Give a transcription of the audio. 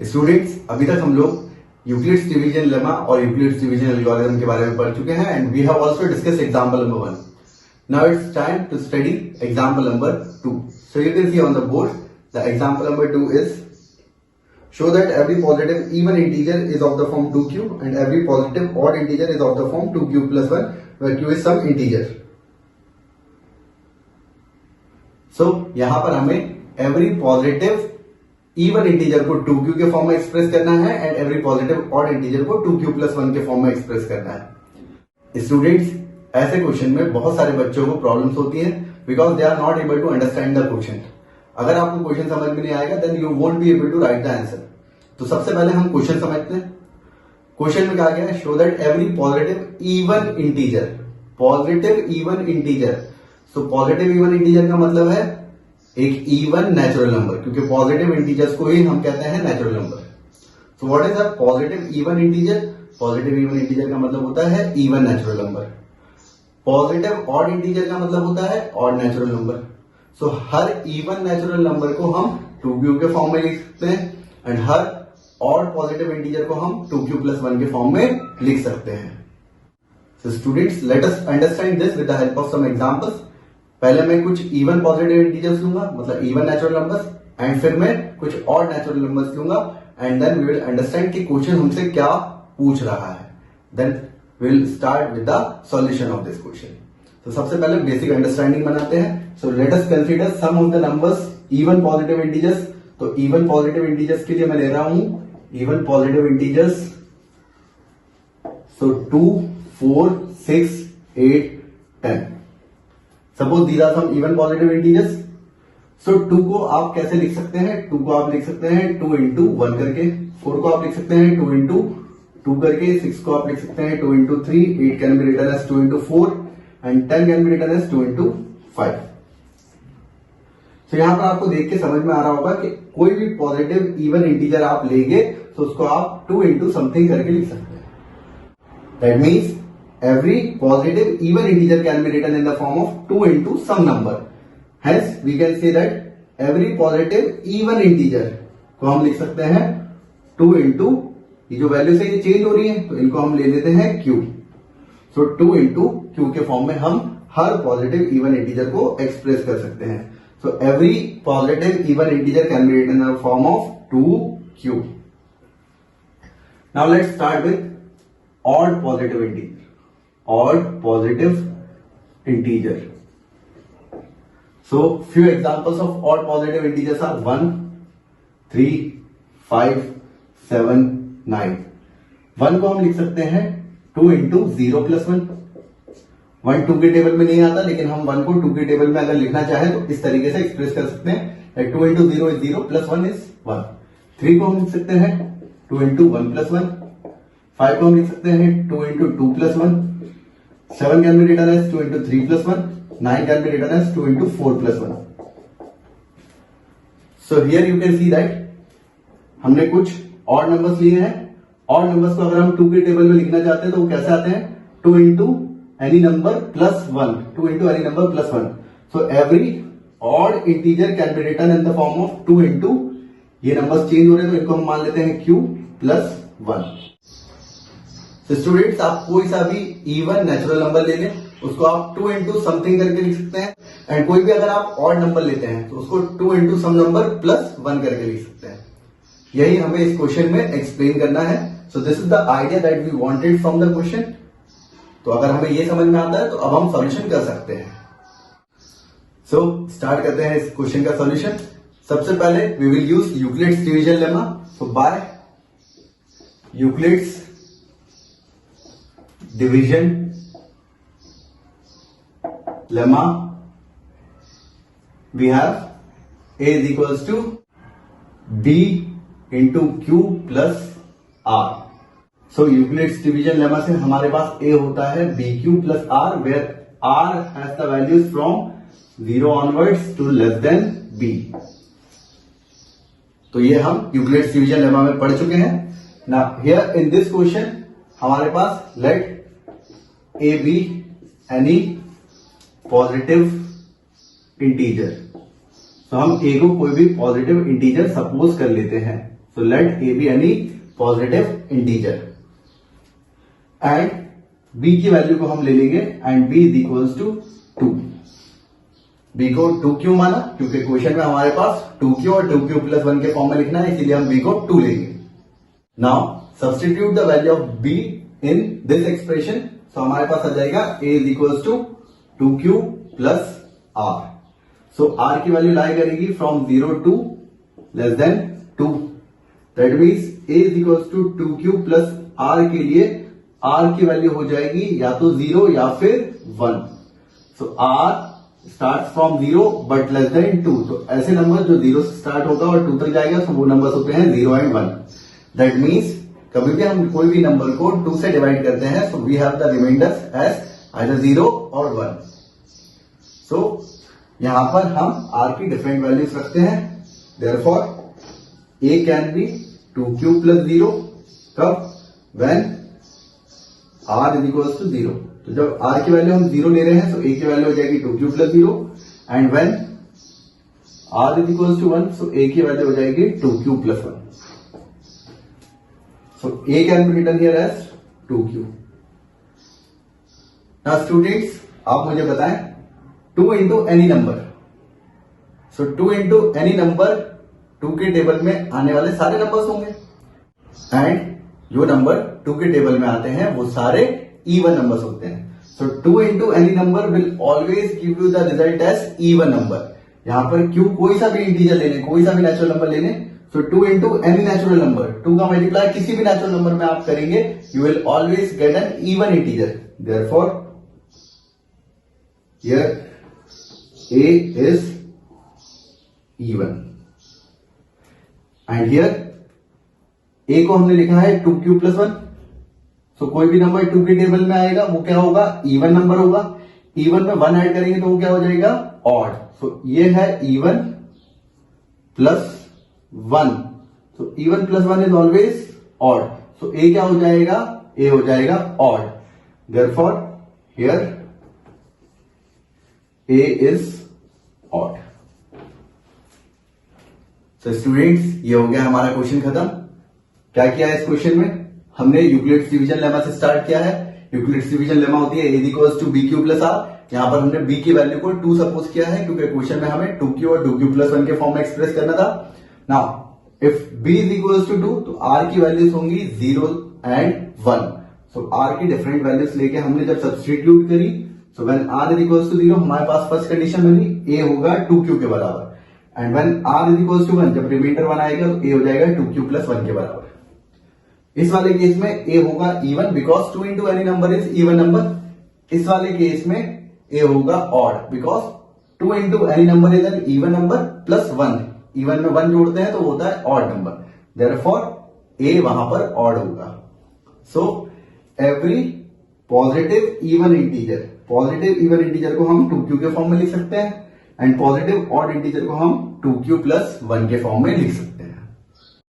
Students, अभी तक हम लोग यूक्लिड्स डिवीजन लेमा और यूक्लिड्स डिवीजन एल्गोरिथम के बारे में पढ़ चुके हैं and we have also discussed example number 1. Now it's time to study example number 2. So you can see on the board the example number 2 is show that every positive even integer is of the form 2 cube and every positive odd integer is of the form 2 cube plus 1 where q is some integer. So यहां पर हमें every positive even integer को 2q के form में express करना है and every positive odd integer को 2q plus 1 के फॉर्म में एक्सप्रेस करना है. स्टूडेंट्स, ऐसे क्वेश्चन में बहुत सारे बच्चों को प्रॉब्लम्स होती हैं because they are not able to understand the question. अगर आपको क्वेश्चन समझ में नहीं आएगा then you won't be able to write the answer. तो सबसे पहले हम क्वेश्चन समझते हैं. क्वेश्चन में कहा गया है show that every positive even integer. Positive even integer. So positive even integer का मतलब है एक इवन नेचुरल नंबर, क्योंकि पॉजिटिव इंटीजर्स को ही हम कहते हैं natural number. So what is a positive even integer? Positive even integer का मतलब होता है even natural number. Positive odd integer का मतलब होता है ऑड नेचुरल नंबर. सो हर इवन नेचुरल नंबर को हम 2q के फॉर्म में लिख सकते हैं and her odd positive integer को हम 2q plus 1 के फॉर्म में लिख सकते हैं. So students, let us understand this with the help of some examples. पहले मैं कुछ इवन पॉजिटिव इंटीजर्स लूंगा, मतलब इवन नेचुरल नंबर्स, एंड फिर मैं कुछ ऑड नेचुरल नंबर्स लूंगा and then we will understand कि क्वेश्चन हमसे क्या पूछ रहा है. Then we will start with the solution of this question. तो सबसे पहले बेसिक अंडरस्टैंडिंग बनाते हैं. So let us consider some of the numbers even positive integers. तो इवन पॉजिटिव इंटीजर्स के लिए मैं ले रहा हूं even positive integers. So 2, 4, 6, 8, 10. Suppose these are some even positive integers. So 2 को आप कैसे लिख सकते हैं? 2 को आप लिख सकते हैं 2 into 1 करके. 4 को आप लिख सकते हैं 2 into 2 करके. 6 को आप लिख सकते हैं 2 into 3. 8 can be written as 2 into 4 and 10 can be written as 2 into 5. तो यहां पर आपको देख के समझ में आ रहा होगा कि कोई भी पॉजिटिव इवन इंटीजर आप लेंगे तो उसको आप 2 into समथिंग करके लिख सकते हैं. That means every positive even integer can be written in the form of 2 into some number. Hence we can say that every positive even integer को हम लिख सकते हैं 2 into, ये जो वैल्यू से ये चेंज हो रही है तो इनको हम ले लेते हैं q. So 2 into q के फॉर्म में हम हर पॉजिटिव इवन इंटीजर को एक्सप्रेस कर सकते हैं. So every positive even integer can be written in the form of 2q. Now let's start with odd positive integer. Odd positive integer. So few examples of odd positive integers are 1, 3, 5, 7, 9. 1 को हम लिख सकते हैं 2 into 0 plus 1. 1 2 के table में नहीं आता, लेकिन हम 1 को 2 के टेबल में अगर लिखना चाहे तो इस तरीके से एक्सप्रेस कर सकते हैं. 2 into 0 is 0 plus 1 is 1. 3 को हम लिख सकते हैं 2 into 1 plus 1. 5 को हम लिख सकते हैं 2 into 2 plus 1. 7 can be written as 2 into 3 plus 1. 9 can be written as 2 into 4 plus 1. So here you can see that हमने कुछ ऑड नंबर्स लिए हैं. ऑड नंबर्स को अगर हम 2 के टेबल में लिखना चाहते हैं तो वो कैसे आते हैं? 2 into any number plus 1. 2 into any number plus 1. So every odd integer can be written in the form of 2 into, ये नंबर्स चेंज हो रहे हैं तो इनको हम मान लेते हैं q plus 1. तो स्टूडेंट्स, आप कोई सा भी इवन नेचुरल नंबर ले लें, उसको आप 2 into समथिंग करके लिख सकते हैं. एंड कोई भी अगर आप ऑड नंबर लेते हैं तो उसको 2 into सम नंबर प्लस 1 करके लिख सकते हैं. यही हमें इस क्वेश्चन में एक्सप्लेन करना है. So this is the idea that we wanted from the question. तो अगर हमें ये समझ में आता है तो अब हम सॉल्यूशन कर सकते हैं. सो स्टार्ट करते हैं इस क्वेश्चन का सॉल्यूशन. सबसे पहले we will use Euclid's division lemma. So by Euclid's division lemma we have a is equals to b into q plus r. So Euclid's division lemma से हमारे पास a होता है bq plus r where r has the values from 0 onwards to less than b. तो ये हम Euclid's division lemma में पढ़ चुके हैं. Now here in this question हमारे पास let a be any positive integer. तो हम a को कोई भी पॉजिटिव इंटीजर सपोज कर लेते हैं. So let a be any positive integer and b की वैल्यू को हम ले लेंगे and b is equals to 2। b को 2 क्यों माना? क्योंकि क्वेश्चन में हमारे पास 2q और 2q प्लस 1 के फॉर्म में लिखना है, इसीलिए हम b को 2 लेंगे। Now substitute the value of b in this expression. So हमारे पास आ जाएगा a is equals to 2q plus r। So r की वैल्यू लाई करेगी from 0 to less than 2। That means a is equals to 2q plus r के लिए r की value हो जाएगी या तो 0 या फिर 1। So r start from 0 but less than 2। तो ऐसे नंबर जो 0 से स्टार्ट होगा और 2 तक जाएगा, तो वो नंबर होते हैं 0 एंड 1। दैट मीन्स कभी भी हम कोई भी नंबर को 2 से डिवाइड करते हैं, so we have the remainders as either 0 और 1। सो यहां पर हम r की डिफरेंट वैल्यूज रखते हैं। Therefore a can be 2q plus 0 कब? When r is equals to 0। तो जब r की वैल्यू हम 0 ले रहे हैं, तो a की वैल्यू हो जाएगी 2q plus 0 and when r is equals to 1, so a की वैल्यू हो जाएगी 2q plus 1। So a can be written here as 2q। Now students, आप मुझे बताएं 2 into any number. So 2 into any number 2 के table में आने वाले सारे नंबर्स होंगे एंड जो नंबर 2 के टेबल में आते हैं वो सारे इवन नंबर्स होते हैं। So 2 into any number will always give you the result as even number. यहां पर क्यों कोई सा भी इंटीजर लेने, कोई सा भी नेचुरल नंबर लेने, सो 2 इंटू एनी नेचुरल नंबर, 2 का मल्टीप्लाई किसी भी नेचुरल नंबर में आप करेंगे, you will always get an even integer. Therefore here a is even and here a को हमने लिखा है 2q प्लस 1। सो कोई भी नंबर 2 के टेबल में आएगा वो क्या होगा? इवन नंबर होगा। इवन में 1 ऐड करेंगे तो वो क्या हो जाएगा? ऑड। सो ये है even plus 1। So even plus 1 is always odd. So a क्या हो जाएगा? a हो जाएगा odd. Therefore here a is odd. So students, ये हो गया हमारा क्वेश्चन खत्म। क्या किया है इस क्वेश्चन में? हमने यूक्लिड्स डिवीजन लेमा से स्टार्ट किया है। यूक्लिड्स डिवीजन लेमा होती है a equals to bq plus r। यहां पर हमने b की वैल्यू को 2 सपोज किया है क्योंकि क्वेश्चन में हमें 2q और 2q प्लस 1 के फॉर्म में एक्सप्रेस करना था। Now if b is equals to 2, तो r की वैल्यूज होंगी 0 एंड 1। सो r की डिफरेंट वैल्यूज लेके हमने जब सब्स्टिट्यूट करी, so when r is equals to 0, हमारे पास फर्स्ट कंडीशन बनी a होगा 2q के बराबर and when r is equals to 1, जब रिमाइंडर 1 आएगा तो a हो जाएगा 2q प्लस 1 के बराबर। इस वाले केस में a होगा even because 2 into any number is even number. इस वाले केस में a होगा odd because 2 into any number is an even number plus 1। Even में 1 जोड़ते हैं तो होता है ऑड नंबर। देयरफॉर a वहां पर ऑड होगा। So every positive even integer को हम 2q के फॉर्म में लिख सकते हैं एंड पॉजिटिव ऑड इंटीजर को हम 2q प्लस 1 के फॉर्म में लिख सकते हैं।